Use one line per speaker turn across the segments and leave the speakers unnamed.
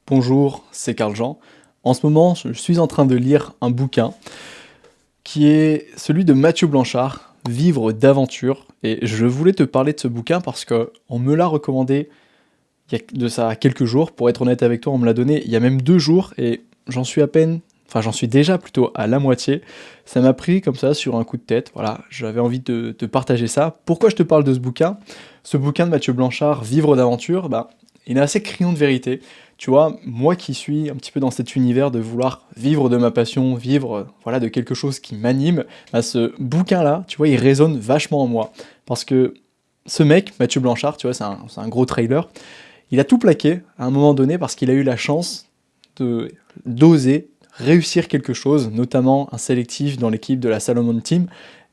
Bonjour, c'est Carl Jean. En ce moment, je suis en train de lire un bouquin qui est celui de Mathieu Blanchard, Vivre d'aventure. Et je voulais te parler de ce bouquin parce que on me l'a recommandé il y a de ça quelques jours. Pour être honnête avec toi, on me l'a donné il y a même 2 jours et j'en suis déjà plutôt à la moitié. Ça m'a pris comme ça sur un coup de tête. Voilà, j'avais envie de te partager ça. Pourquoi je te parle de ce bouquin? Ce bouquin de Mathieu Blanchard, Vivre d'aventure, il est assez criant de vérité. Tu vois, moi qui suis un petit peu dans cet univers de vouloir vivre de ma passion, vivre voilà, de quelque chose qui m'anime, ce bouquin-là, tu vois, il résonne vachement en moi. Parce que ce mec, Mathieu Blanchard, tu vois, c'est un gros trailer, il a tout plaqué à un moment donné parce qu'il a eu la chance d'oser réussir quelque chose, notamment un sélectif dans l'équipe de la Salomon Team.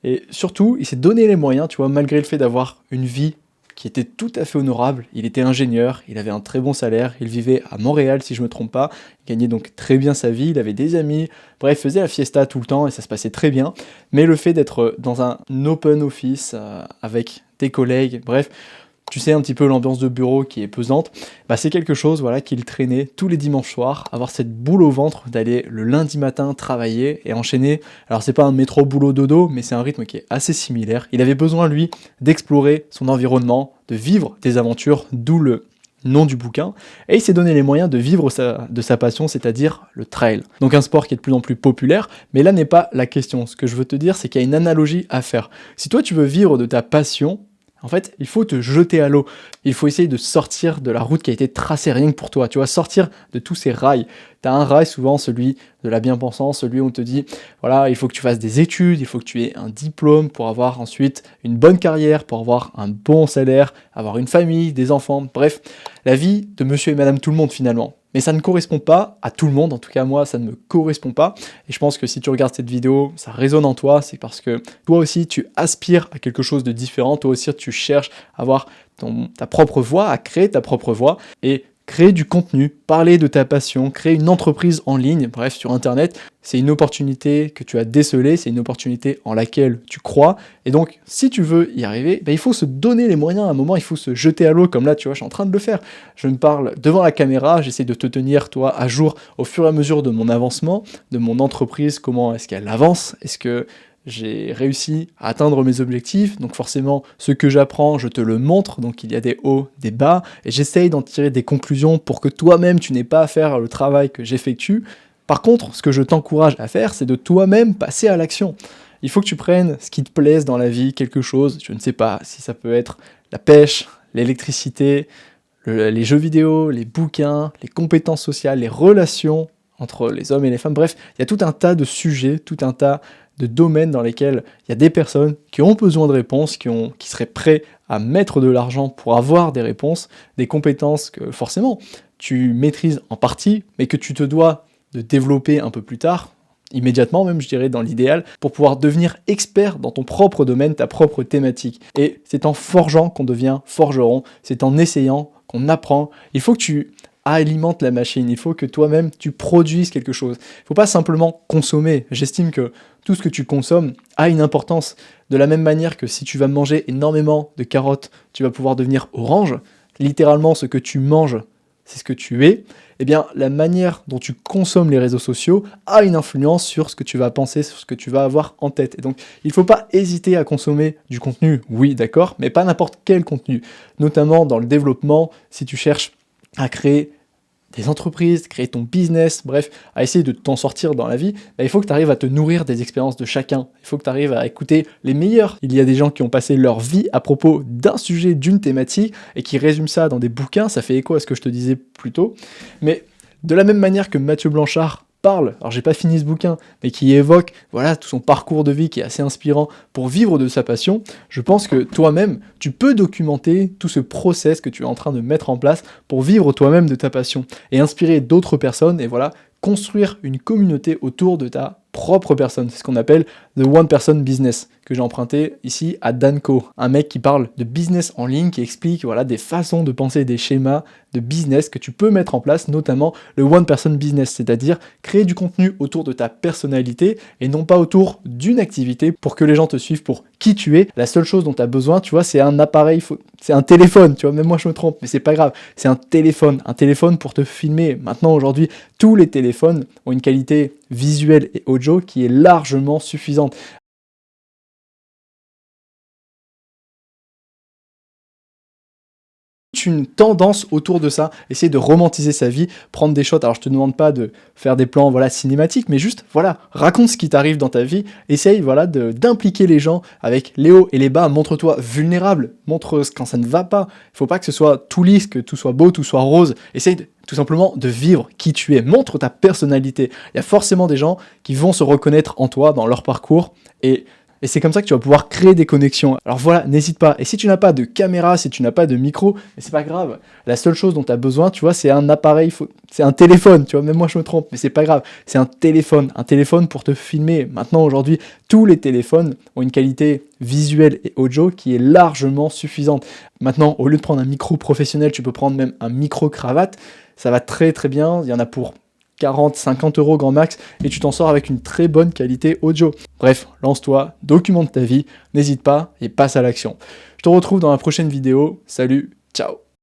Et surtout, il s'est donné les moyens, tu vois, malgré le fait d'avoir une vie qui était tout à fait honorable. Il était ingénieur, il avait un très bon salaire, il vivait à Montréal si je ne me trompe pas, il gagnait donc très bien sa vie, il avait des amis, bref, il faisait la fiesta tout le temps et ça se passait très bien. Mais le fait d'être dans un open office avec des collègues, bref, tu sais un petit peu l'ambiance de bureau qui est pesante, c'est quelque chose voilà, qu'il traînait tous les dimanches soirs, avoir cette boule au ventre d'aller le lundi matin travailler et enchaîner. Alors c'est pas un métro boulot dodo, mais c'est un rythme qui est assez similaire. Il avait besoin lui d'explorer son environnement, de vivre des aventures, d'où le nom du bouquin, et il s'est donné les moyens de vivre de sa passion, c'est-à-dire le trail. Donc un sport qui est de plus en plus populaire, mais là n'est pas la question. Ce que je veux te dire, c'est qu'il y a une analogie à faire. Si toi tu veux vivre de ta passion, en fait, il faut te jeter à l'eau. Il faut essayer de sortir de la route qui a été tracée rien que pour toi. Tu vas sortir de tous ces rails. Tu as un rail, souvent celui de la bien-pensance, celui où on te dit, voilà, il faut que tu fasses des études, il faut que tu aies un diplôme pour avoir ensuite une bonne carrière, pour avoir un bon salaire, avoir une famille, des enfants, bref, la vie de monsieur et madame tout le monde finalement. Mais ça ne correspond pas à tout le monde, en tout cas moi ça ne me correspond pas, et je pense que si tu regardes cette vidéo, ça résonne en toi, c'est parce que toi aussi tu aspires à quelque chose de différent, toi aussi tu cherches à avoir ta propre voix, à créer ta propre voix, et créer du contenu, parler de ta passion, créer une entreprise en ligne, bref, sur Internet, c'est une opportunité que tu as décelée, c'est une opportunité en laquelle tu crois. Et donc, si tu veux y arriver, il faut se donner les moyens. À un moment, il faut se jeter à l'eau, comme là, tu vois, je suis en train de le faire. Je me parle devant la caméra, j'essaie de te tenir, toi, à jour au fur et à mesure de mon avancement, de mon entreprise, comment est-ce qu'elle avance, est-ce que j'ai réussi à atteindre mes objectifs, donc forcément, ce que j'apprends, je te le montre, donc il y a des hauts, des bas, et j'essaye d'en tirer des conclusions pour que toi-même, tu n'aies pas à faire le travail que j'effectue. Par contre, ce que je t'encourage à faire, c'est de toi-même passer à l'action. Il faut que tu prennes ce qui te plaise dans la vie, quelque chose, je ne sais pas si ça peut être la pêche, l'électricité, les jeux vidéo, les bouquins, les compétences sociales, les relations entre les hommes et les femmes, bref, il y a tout un tas de sujets, tout un tas de domaines dans lesquels il y a des personnes qui ont besoin de réponses, qui seraient prêts à mettre de l'argent pour avoir des réponses, des compétences que forcément tu maîtrises en partie, mais que tu te dois de développer un peu plus tard, immédiatement même je dirais dans l'idéal, pour pouvoir devenir expert dans ton propre domaine, ta propre thématique. Et c'est en forgeant qu'on devient forgeron, c'est en essayant qu'on apprend. Il faut que tu alimentes la machine, il faut que toi-même tu produises quelque chose. Il ne faut pas simplement consommer. J'estime que tout ce que tu consommes a une importance. De la même manière que si tu vas manger énormément de carottes, tu vas pouvoir devenir orange. Littéralement, ce que tu manges, c'est ce que tu es. Eh bien, la manière dont tu consommes les réseaux sociaux a une influence sur ce que tu vas penser, sur ce que tu vas avoir en tête. Et donc, il ne faut pas hésiter à consommer du contenu, oui, d'accord, mais pas n'importe quel contenu. Notamment dans le développement, si tu cherches à créer des entreprises, créer ton business, bref, à essayer de t'en sortir dans la vie, il faut que tu arrives à te nourrir des expériences de chacun. Il faut que tu arrives à écouter les meilleurs. Il y a des gens qui ont passé leur vie à propos d'un sujet, d'une thématique, et qui résument ça dans des bouquins. Ça fait écho à ce que je te disais plus tôt. Mais de la même manière que Mathieu Blanchard parle, alors j'ai pas fini ce bouquin, mais qui évoque voilà tout son parcours de vie qui est assez inspirant pour vivre de sa passion, je pense que toi-même, tu peux documenter tout ce process que tu es en train de mettre en place pour vivre toi-même de ta passion et inspirer d'autres personnes et voilà, construire une communauté autour de ta propre personne. C'est ce qu'on appelle the one person business, que j'ai emprunté ici à Danco, un mec qui parle de business en ligne, qui explique voilà, des façons de penser, des schémas de business que tu peux mettre en place, notamment le one person business, c'est-à-dire créer du contenu autour de ta personnalité et non pas autour d'une activité pour que les gens te suivent pour qui tu es. La seule chose dont tu as besoin, tu vois, c'est un appareil, c'est un téléphone, tu vois, même moi je me trompe, mais c'est pas grave, c'est un téléphone pour te filmer. Maintenant, aujourd'hui, tous les téléphones ont une qualité visuelle et audio qui est largement suffisante. Une tendance autour de ça, essayer de romantiser sa vie, prendre des shots. Alors je te demande pas de faire des plans voilà cinématiques, mais juste voilà, raconte ce qui t'arrive dans ta vie, essaye voilà d'impliquer les gens avec les hauts et les bas, montre-toi vulnérable, montre quand ça ne va pas. Il faut pas que ce soit tout lisse, que tout soit beau, tout soit rose. Essaye tout simplement de vivre qui tu es, montre ta personnalité. Il y a forcément des gens qui vont se reconnaître en toi, dans leur parcours, et c'est comme ça que tu vas pouvoir créer des connexions. Alors voilà, n'hésite pas. Et si tu n'as pas de caméra, si tu n'as pas de micro, c'est pas grave. La seule chose dont tu as besoin, tu vois, c'est un appareil, c'est un téléphone, tu vois, même moi je me trompe, mais c'est pas grave. C'est un téléphone pour te filmer. Maintenant, aujourd'hui, tous les téléphones ont une qualité visuelle et audio qui est largement suffisante. Maintenant, au lieu de prendre un micro professionnel, tu peux prendre même un micro cravate. Ça va très très bien. Il y en a pour 40, 50 euros grand max, et tu t'en sors avec une très bonne qualité audio. Bref, lance-toi, documente ta vie, n'hésite pas et passe à l'action. Je te retrouve dans la prochaine vidéo. Salut, ciao!